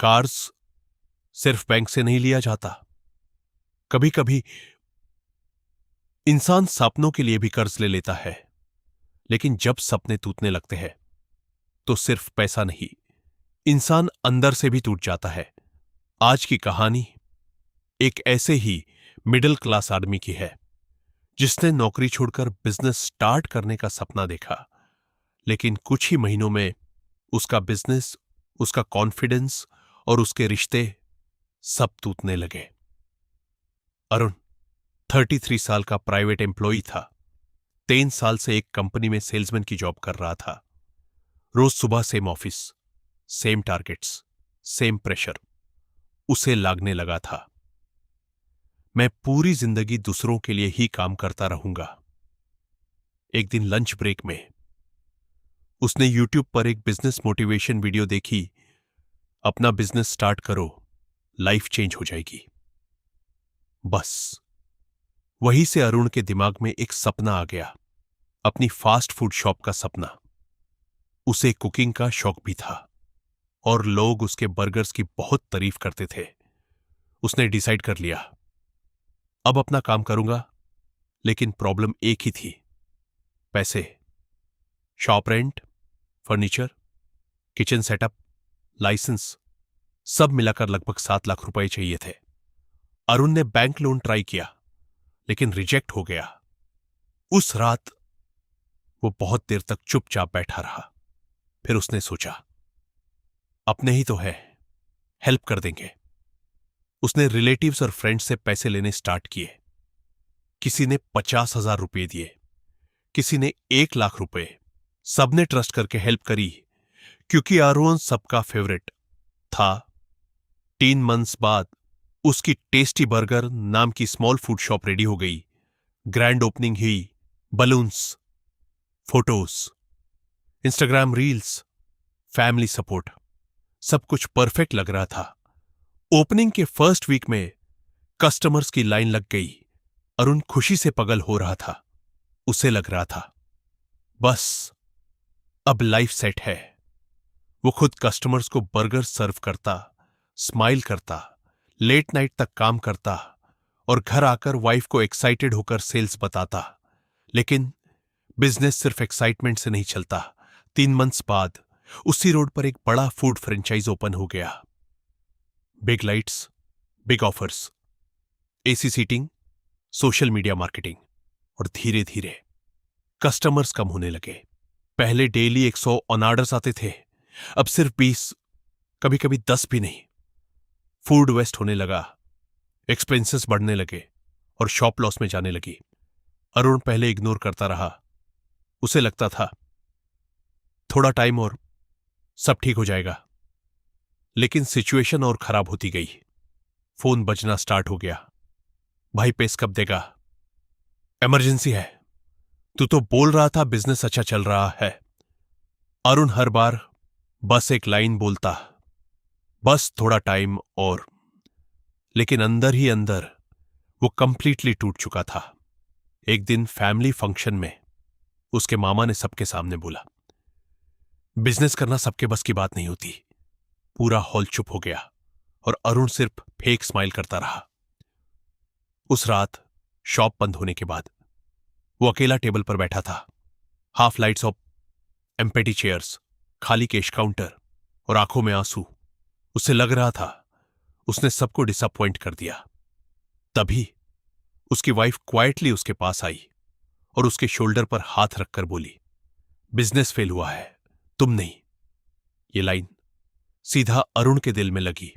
Cars सिर्फ bank से नहीं लिया जाता। कभी कभी इंसान सपनों के लिए भी कर्ज ले लेता है, लेकिन जब सपने टूटने लगते हैं तो सिर्फ पैसा नहीं, इंसान अंदर से भी टूट जाता है। आज की कहानी एक ऐसे ही मिडिल क्लास आदमी की है जिसने नौकरी छोड़कर बिजनेस स्टार्ट करने का सपना देखा, लेकिन कुछ ही महीनों में उसका बिजनेस, उसका कॉन्फिडेंस और उसके रिश्ते सब टूटने लगे। अरुण 33 साल का प्राइवेट एम्प्लॉई था। 3 साल से एक कंपनी में सेल्समैन की जॉब कर रहा था। रोज सुबह same office, same targets, same pressure उसे लागने लगा था। मैं पूरी जिंदगी दूसरों के लिए ही काम करता रहूंगा। एक दिन लंच ब्रेक में उसने यूट्यूब पर एक बिजनेस मोटिवेशन वीडियो देखी। अपना बिजनेस स्टार्ट करो, लाइफ चेंज हो जाएगी। बस वहीं से अरुण के दिमाग में एक सपना आ गया, अपनी फास्ट फूड शॉप का सपना। उसे कुकिंग का शौक भी था और लोग उसके बर्गर्स की बहुत तारीफ करते थे। उसने डिसाइड कर लिया, अब अपना काम करूंगा। लेकिन प्रॉब्लम एक ही थी, पैसे। Shop rent, furniture, kitchen setup, license, सब मिलाकर लगभग 7 लाख रुपए चाहिए थे। अरुण ने बैंक लोन ट्राई किया, लेकिन रिजेक्ट हो गया। उस रात वो बहुत देर तक चुपचाप बैठा रहा। फिर उसने सोचा, अपने ही तो है, हेल्प कर देंगे। उसने रिलेटिव्स और फ्रेंड्स से पैसे लेने स्टार्ट किए। किसी ने 50,000 रुपए दिए, किसी ने 1 लाख रुपए। सबने ट्रस्ट करके हेल्प करी, क्योंकि अरुण सबका फेवरेट था। 3 मंथ्स बाद उसकी टेस्टी बर्गर नाम की स्मॉल फूड शॉप रेडी हो गई। ग्रैंड ओपनिंग हुई, balloons, photos, Instagram reels, family support, सब कुछ परफेक्ट लग रहा था। ओपनिंग के फर्स्ट वीक में कस्टमर्स की लाइन लग गई। अरुण खुशी से पगल हो रहा था। उसे लग रहा था, बस अब लाइफ सेट है। वो खुद कस्टमर्स को बर्गर सर्व करता, स्माइल करता, लेट नाइट तक काम करता और घर आकर वाइफ को एक्साइटेड होकर सेल्स बताता। लेकिन बिजनेस सिर्फ एक्साइटमेंट से नहीं चलता। 3 मंथ्स बाद उसी रोड पर एक बड़ा फूड फ्रेंचाइज ओपन हो गया। Big lights, big offers, AC seating, social media marketing, और धीरे धीरे कस्टमर्स कम होने लगे। पहले डेली 100 ऑन ऑर्डर्स आते थे, अब सिर्फ 20, कभी कभी 10 भी नहीं। फूड वेस्ट होने लगा, एक्सपेंसेस बढ़ने लगे और शॉप लॉस में जाने लगी। अरुण पहले इग्नोर करता रहा। उसे लगता था थोड़ा टाइम और सब ठीक हो जाएगा। लेकिन सिचुएशन और खराब होती गई। फोन बजना स्टार्ट हो गया। भाई पेस कब देगा? इमरजेंसी है। तू तो बोल रहा था बिजनेस अच्छा चल रहा है। अरुण हर बार बस एक लाइन बोलता, बस थोड़ा टाइम और। लेकिन अंदर ही अंदर वो कंप्लीटली टूट चुका था। एक दिन फैमिली फंक्शन में उसके मामा ने सबके सामने बोला, बिजनेस करना सबके बस की बात नहीं होती। पूरा हॉल चुप हो गया और अरुण सिर्फ फेक स्माइल करता रहा। उस रात शॉप बंद होने के बाद वो अकेला टेबल पर बैठा था। Half lights off empty chairs, खाली कैश काउंटर और आंखों में आंसू। उसे लग रहा था उसने सबको डिसअपॉइंट कर दिया। तभी उसकी वाइफ क्वाइटली उसके पास आई और उसके शोल्डर पर हाथ रखकर बोली, बिजनेस फेल हुआ है, तुम नहीं। ये लाइन सीधा अरुण के दिल में लगी।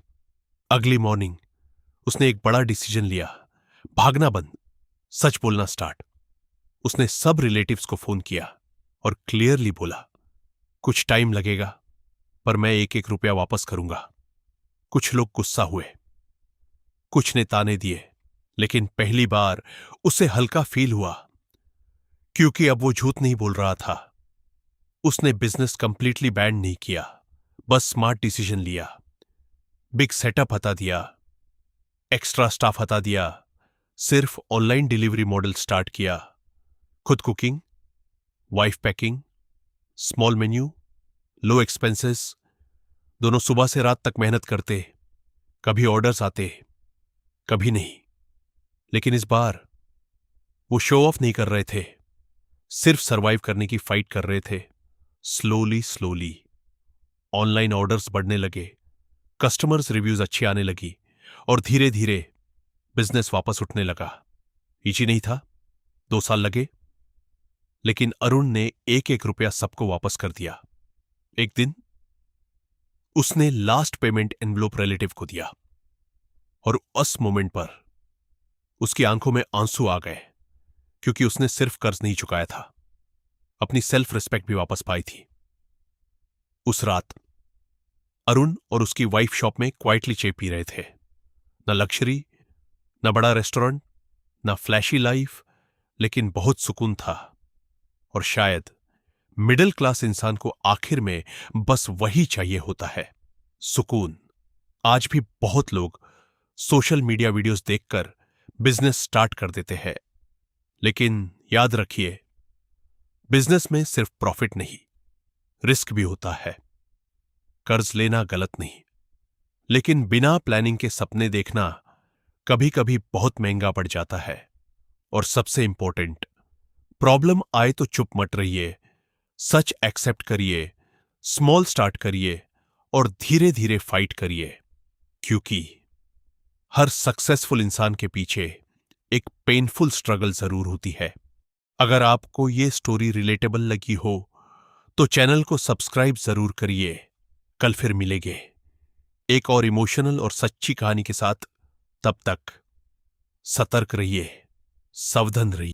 अगली मॉर्निंग उसने एक बड़ा डिसीजन लिया, भागना बंद, सच बोलना स्टार्ट। उसने सब रिलेटिव्स को फोन किया और क्लियरली बोला, कुछ टाइम लगेगा पर मैं 1-1 रुपया वापस करूंगा। कुछ लोग गुस्सा हुए, कुछ ने ताने दिए, लेकिन पहली बार उसे हल्का फील हुआ, क्योंकि अब वो झूठ नहीं बोल रहा था। उसने बिजनेस कंप्लीटली बैंड नहीं किया, बस स्मार्ट डिसीजन लिया। बिग सेटअप हटा दिया, एक्स्ट्रा स्टाफ हटा दिया, सिर्फ ऑनलाइन डिलीवरी मॉडल स्टार्ट किया। खुद cooking, wife packing, small menu, low expenses. दोनों सुबह से रात तक मेहनत करते, कभी ऑर्डर्स आते, कभी नहीं। लेकिन इस बार वो शो ऑफ नहीं कर रहे थे, सिर्फ सरवाइव करने की फाइट कर रहे थे। स्लोली स्लोली ऑनलाइन ऑर्डर्स बढ़ने लगे, कस्टमर्स रिव्यूज अच्छी आने लगी और धीरे धीरे बिजनेस वापस उठने लगा। इजी नहीं था, 2 साल लगे, लेकिन अरुण ने एक एक रुपया सबको वापस कर दिया। एक दिन उसने लास्ट पेमेंट एनवलप रिलेटिव को दिया और उस मोमेंट पर उसकी आंखों में आंसू आ गए, क्योंकि उसने सिर्फ कर्ज नहीं चुकाया था, अपनी सेल्फ रिस्पेक्ट भी वापस पाई थी। उस रात अरुण और उसकी वाइफ शॉप में क्वाइटली चाय पी रहे थे। न लक्जरी, न बड़ा रेस्टोरेंट, न फ्लैशी लाइफ, लेकिन बहुत सुकून था। और शायद मिडिल क्लास इंसान को आखिर में बस वही चाहिए होता है, सुकून। आज भी बहुत लोग सोशल मीडिया वीडियोस देखकर बिजनेस स्टार्ट कर देते हैं, लेकिन याद रखिए, बिजनेस में सिर्फ प्रॉफिट नहीं, रिस्क भी होता है। कर्ज लेना गलत नहीं, लेकिन बिना प्लानिंग के सपने देखना कभी कभी बहुत महंगा पड़ जाता है। और सबसे इंपॉर्टेंट, प्रॉब्लम आए तो चुप मत रहिए, सच एक्सेप्ट करिए, स्मॉल स्टार्ट करिए और धीरे धीरे फाइट करिए, क्योंकि हर सक्सेसफुल इंसान के पीछे एक पेनफुल स्ट्रगल जरूर होती है। अगर आपको यह स्टोरी रिलेटेबल लगी हो तो चैनल को सब्सक्राइब जरूर करिए। कल फिर मिलेंगे एक और इमोशनल और सच्ची कहानी के साथ। तब तक सतर्क रहिए, सावधान रहिए।